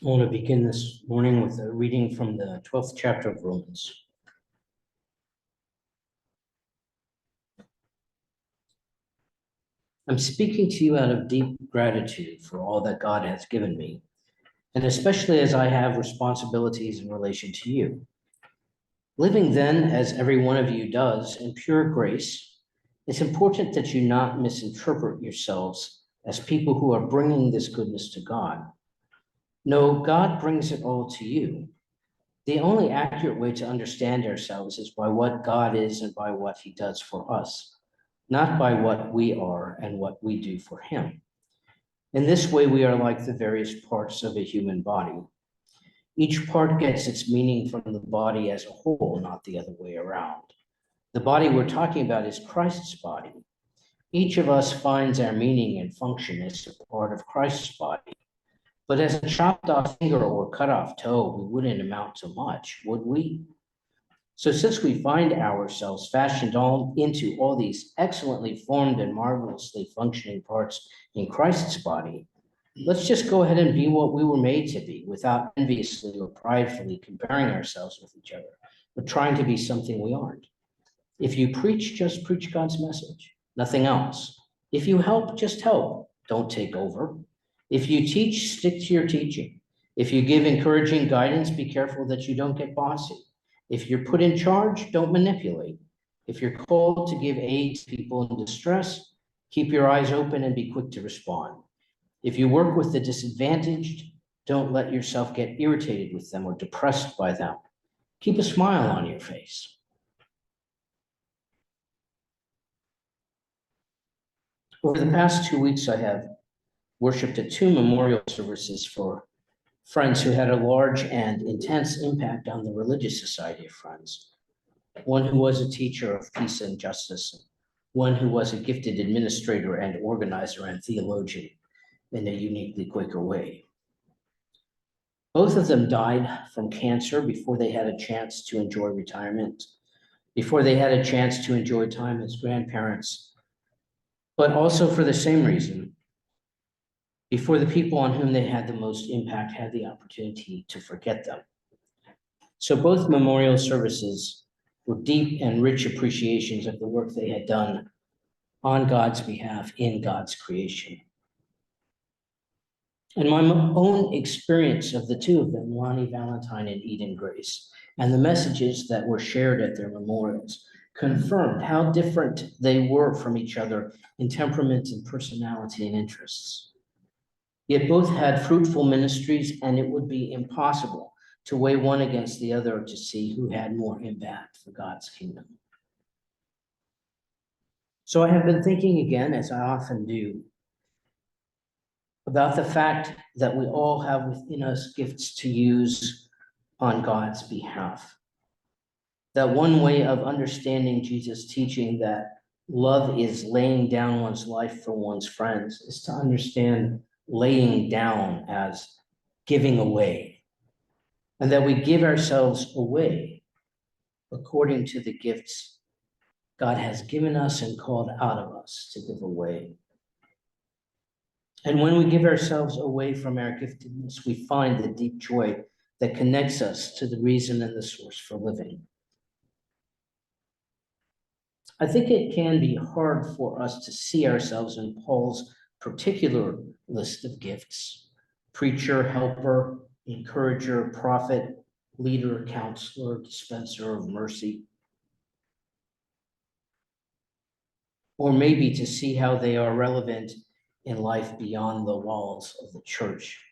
I want to begin this morning with a reading from the 12th chapter of Romans. I'm speaking to you out of deep gratitude for all that God has given me, and especially as I have responsibilities in relation to you. Living then, as every one of you does, in pure grace, it's important that you not misinterpret yourselves as people who are bringing this goodness to God. No, God brings it all to you. The only accurate way to understand ourselves is by what God is and by what he does for us, not by what we are and what we do for him. In this way, we are like the various parts of a human body. Each part gets its meaning from the body as a whole, not the other way around. The body we're talking about is Christ's body. Each of us finds our meaning and function as a part of Christ's body. But as a chopped off finger or cut off toe, we wouldn't amount to much, would we? So since we find ourselves fashioned into all these excellently formed and marvelously functioning parts in Christ's body, let's just go ahead and be what we were made to be without enviously or pridefully comparing ourselves with each other, but trying to be something we aren't. If you preach, just preach God's message, nothing else. If you help, just help, don't take over. If you teach, stick to your teaching. If you give encouraging guidance, be careful that you don't get bossy. If you're put in charge, don't manipulate. If you're called to give aid to people in distress, keep your eyes open and be quick to respond. If you work with the disadvantaged, don't let yourself get irritated with them or depressed by them. Keep a smile on your face. Over the past 2 weeks, I have worshiped at 2 memorial services for friends who had a large and intense impact on the religious society of friends. One who was a teacher of peace and justice, one who was a gifted administrator and organizer and theologian in a uniquely Quaker way. Both of them died from cancer before they had a chance to enjoy retirement, before they had a chance to enjoy time as grandparents, but also for the same reason, before the people on whom they had the most impact had the opportunity to forget them. So both memorial services were deep and rich appreciations of the work they had done on God's behalf in God's creation. And my own experience of the two of them, Lonnie Valentine and Eden Grace, and the messages that were shared at their memorials confirmed how different they were from each other in temperament and personality and interests. Yet both had fruitful ministries, and it would be impossible to weigh one against the other to see who had more impact for God's kingdom. So I have been thinking again, as I often do, about the fact that we all have within us gifts to use on God's behalf. That one way of understanding Jesus' teaching that love is laying down one's life for one's friends is to understand laying down as giving away, and that we give ourselves away according to the gifts God has given us and called out of us to give away. And when we give ourselves away from our giftedness, we find the deep joy that connects us to the reason and the source for living. I think it can be hard for us to see ourselves in Paul's particular list of gifts: preacher, helper, encourager, prophet, leader, counselor, dispenser of mercy. Or maybe to see how they are relevant in life beyond the walls of the church.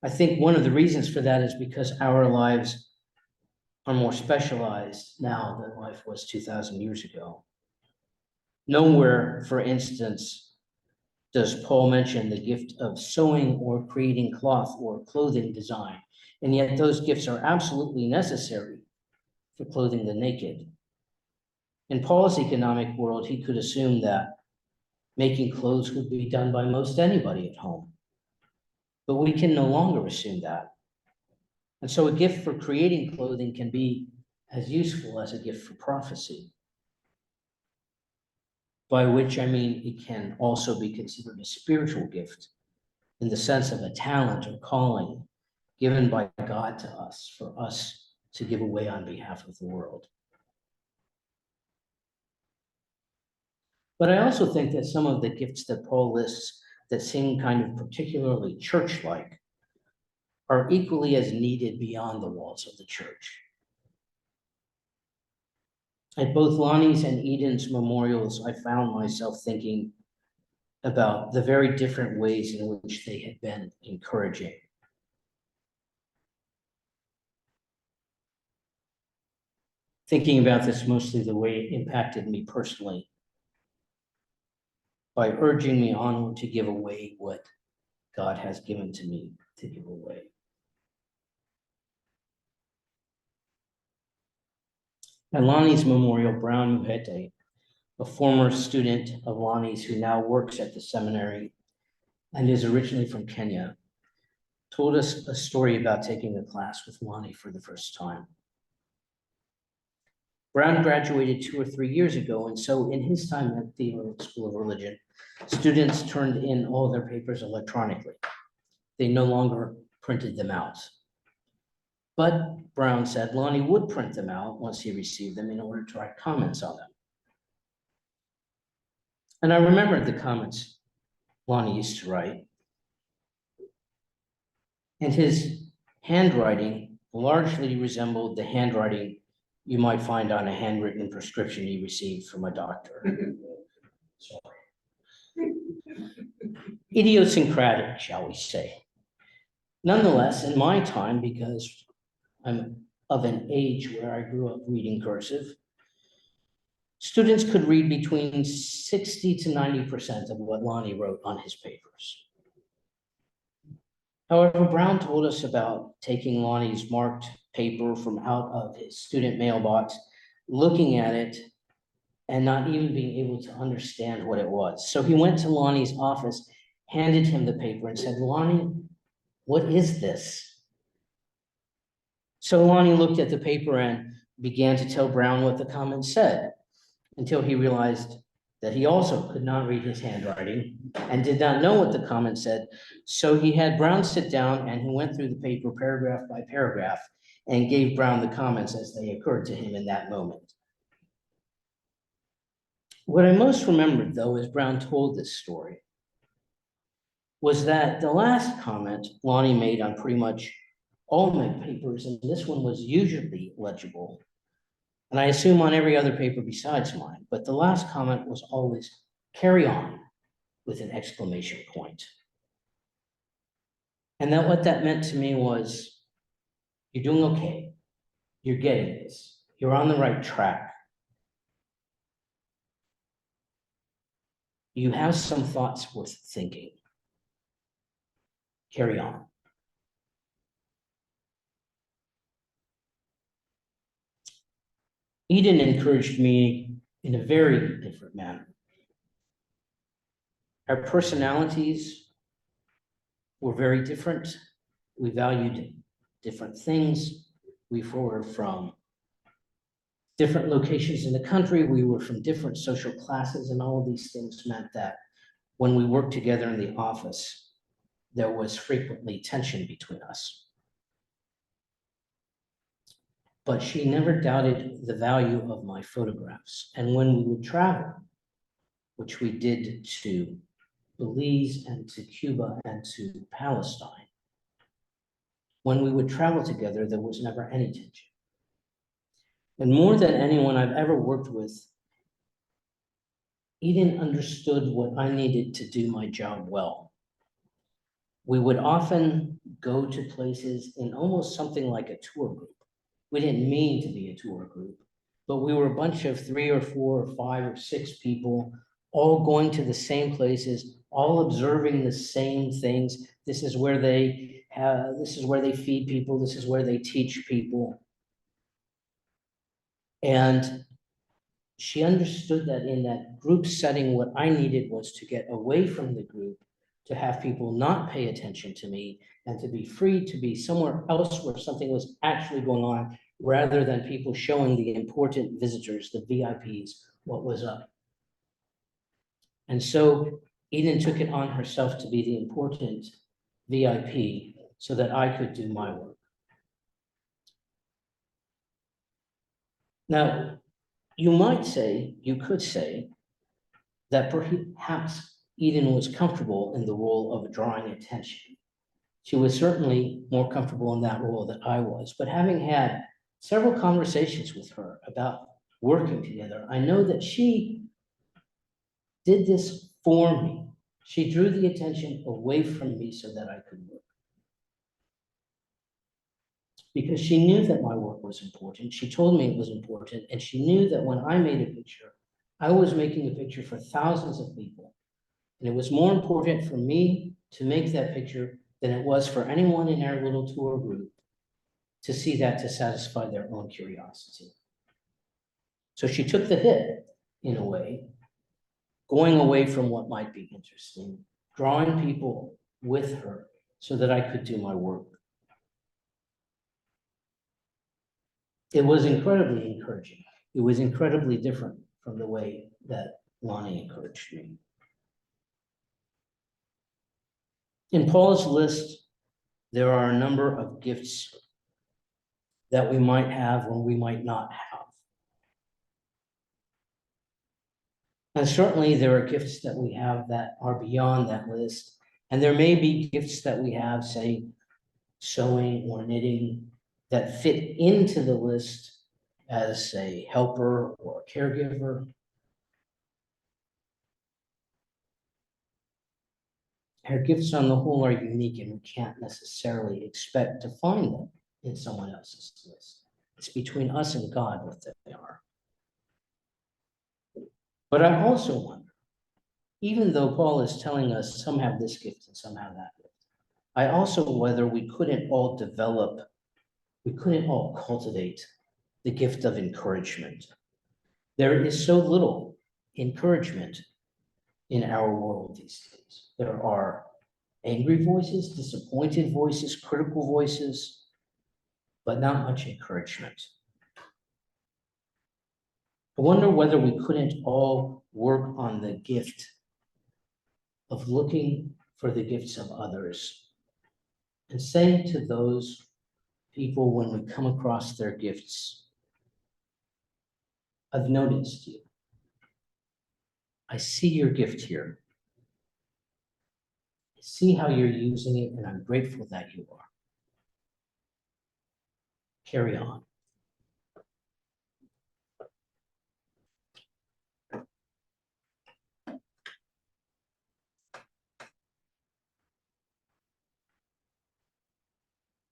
I think one of the reasons for that is because our lives are more specialized now than life was 2,000 years ago. Nowhere, for instance, does Paul mention the gift of sewing or creating cloth or clothing design, and yet those gifts are absolutely necessary for clothing the naked. In Paul's economic world, he could assume that making clothes would be done by most anybody at home. But we can no longer assume that. And so a gift for creating clothing can be as useful as a gift for prophecy, by which I mean it can also be considered a spiritual gift in the sense of a talent or calling given by God to us for us to give away on behalf of the world. But I also think that some of the gifts that Paul lists that seem kind of particularly church-like are equally as needed beyond the walls of the church. At both Lonnie's and Eden's memorials, I found myself thinking about the very different ways in which they had been encouraging. Thinking about this mostly the way it impacted me personally, by urging me onward to give away what God has given to me to give away. At Lonnie's memorial, Brown Muhete, a former student of Lonnie's who now works at the seminary and is originally from Kenya, told us a story about taking a class with Lonnie for the first time. Brown graduated 2 or 3 years ago, and so in his time at the School of Religion, students turned in all their papers electronically. They no longer printed them out. But Brown said Lonnie would print them out once he received them in order to write comments on them. And I remembered the comments Lonnie used to write. And his handwriting largely resembled the handwriting you might find on a handwritten prescription you received from a doctor. Sorry. Idiosyncratic, shall we say. Nonetheless, in my time, because I'm of an age where I grew up reading cursive, students could read between 60 to 90% of what Lonnie wrote on his papers. However, Brown told us about taking Lonnie's marked paper from out of his student mailbox, looking at it, and not even being able to understand what it was. So he went to Lonnie's office, handed him the paper, and said, "Lonnie, what is this?" So Lonnie looked at the paper and began to tell Brown what the comment said, until he realized that he also could not read his handwriting and did not know what the comment said. So he had Brown sit down and he went through the paper paragraph by paragraph and gave Brown the comments as they occurred to him in that moment. What I most remembered, though, as Brown told this story, was that the last comment Lonnie made on pretty much all my papers, and this one was usually legible, and I assume on every other paper besides mine, but the last comment was always "carry on" with an exclamation point. And that what that meant to me was, you're doing okay, you're getting this, you're on the right track. You have some thoughts worth thinking. Carry on. Eden encouraged me in a very different manner. Our personalities were very different. We valued different things. We were from different locations in the country. We were from different social classes, and all of these things meant that when we worked together in the office, there was frequently tension between us. But she never doubted the value of my photographs. And when we would travel, which we did to Belize and to Cuba and to Palestine, when we would travel together, there was never any tension. And more than anyone I've ever worked with, Eden understood what I needed to do my job well. We would often go to places in almost something like a tour group. We didn't mean to be a tour group, but we were a bunch of 3 or 4 or 5 or 6 people, all going to the same places, all observing the same things. This is where they feed people. This is where they teach people. And she understood that in that group setting, what I needed was to get away from the group, to have people not pay attention to me, and to be free to be somewhere else where something was actually going on, rather than people showing the important visitors, the VIPs, what was up. And so Eden took it on herself to be the important VIP so that I could do my work. Now, you could say that perhaps Eden was comfortable in the role of drawing attention. She was certainly more comfortable in that role than I was, but having had several conversations with her about working together, I know that she did this for me. She drew the attention away from me so that I could work. Because she knew that my work was important. She told me it was important, and she knew that when I made a picture, I was making a picture for thousands of people. And it was more important for me to make that picture than it was for anyone in our little tour group to see that, to satisfy their own curiosity. So she took the hit, in a way, going away from what might be interesting, drawing people with her so that I could do my work. It was incredibly encouraging. It was incredibly different from the way that Lonnie encouraged me. In Paul's list, there are a number of gifts that we might have or we might not have. And certainly there are gifts that we have that are beyond that list. And there may be gifts that we have, say, sewing or knitting, that fit into the list as a helper or a caregiver. Our gifts on the whole are unique, and we can't necessarily expect to find them in someone else's list. It's between us and God what they are. But I also wonder, even though Paul is telling us some have this gift and some have that gift, I also whether we couldn't all cultivate the gift of encouragement. There is so little encouragement in our world these days. There are angry voices, disappointed voices, critical voices, but not much encouragement. I wonder whether we couldn't all work on the gift of looking for the gifts of others and saying to those people when we come across their gifts, I've noticed you. I see your gift here. I see how you're using it, and I'm grateful that you are. Carry on.